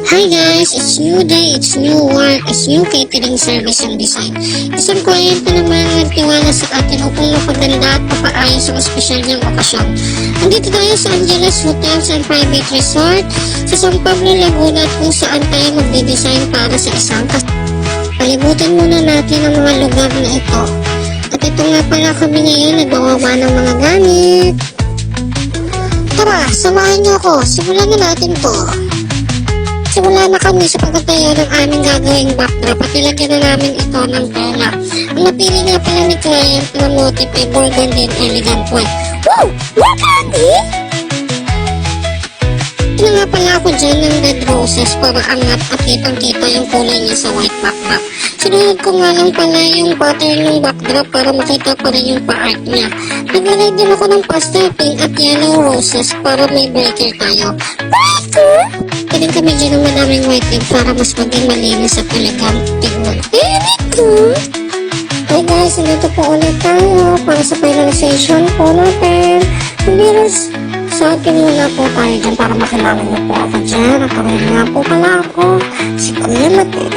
Hi guys, it's new day, it's new work, it's new catering service and design. Isang kliyente naman nagtiwala sa atin upang mapaganda at papaayos ang espesyal niyang okasyon. Nandito tayo sa Angeles Hotels and Private Resort sa San Pablo, Laguna at kung saan tayo magde-design para sa isang palibutin muna natin ang mga lugar na ito. At ito nga pala kami ngayon nagbawawa ng mga gamit. Tara, samahan niyo ako, simulan na natin to. Simula na kami sa pagtatayo ng aming gagawing backdrop at nilagyan na namin ito ng tela. Ang napili nga pala ni client na motif ay burgundy and elegant white. Wow! Burgundy? Ito nga pala ako dyan ng red roses para angat at kitang-kita yung kulay niya sa white backdrop. Sinunod ko nga lang pala yung pattern ng backdrop para makita ko rin yung pa-art niya. Naglagay din ako ng pastel pink at yellow roses para may breaker tayo. Breaker? Piling kami dyan ng madaming white egg para mas maging malinis at elegant tignan. Breaker? Hey guys, nandito po ulit tayo para sa finalization po natin. Virus sa atin muna po tayo dyan para makilala niyo po ako dyan. At kami nga po pala ako, si Kuya Mateo.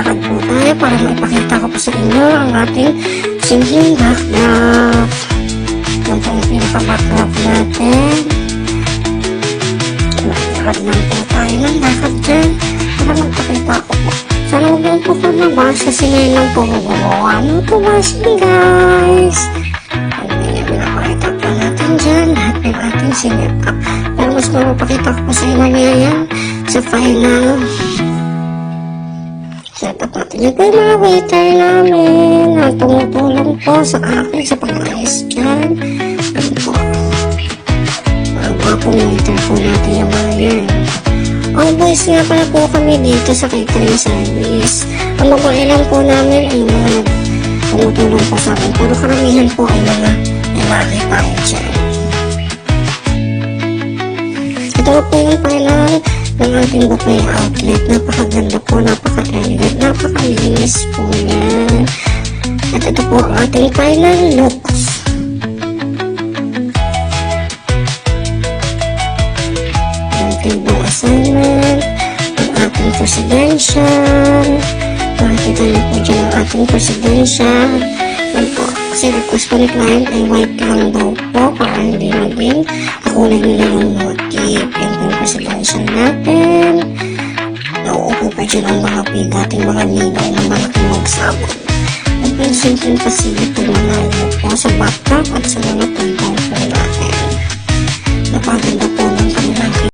Lakad po tayo para maipakita ko po sa inyo ang ating simpleng backdrop. Yan po yung pinaka-backdrop natin. Lakad lang po tayo ng lakad dyan para magpakita ko po. Sana huwag lang po pamabas kasi ngayon lang po magagawa ng tumasin guys. Pinapakita po natin dyan lahat ng ating sinip-up. Pero mas mapapakita ko po sa inyo ngayon sa final setup natin. Ito yung mga waiter namin na tumutulong po sa akin sa pag-ayos dyan. Ano po? Mga pong waiter po natin yung mga yan. All boys nga pala po kami dito sa catering service. Ang mabuhay lang po namin ay mga tumutulong po sa akin. Pero karamihan po ay mga lalaki tayo dyan. Ito po yung final ng ating buffet outlet. Napakaganda po, napaka-elegant, napaka-linis po yan. At ito po ang ating final looks. Ang ating buong assignment, ang ating presidential. Makikita niyo po dyan ang ating presidential. Yan po, kasi request po ni client ay white lang daw po para hindi maging kulay nila ng motif. Yan po yung presidential natin. Nauupo pa dyan ang mga pigating mga ninaw na malaking magsabot. Yan po yung simpleng facility na nauupo sa backdrop at sa mga tungkol po natin. Napaganda po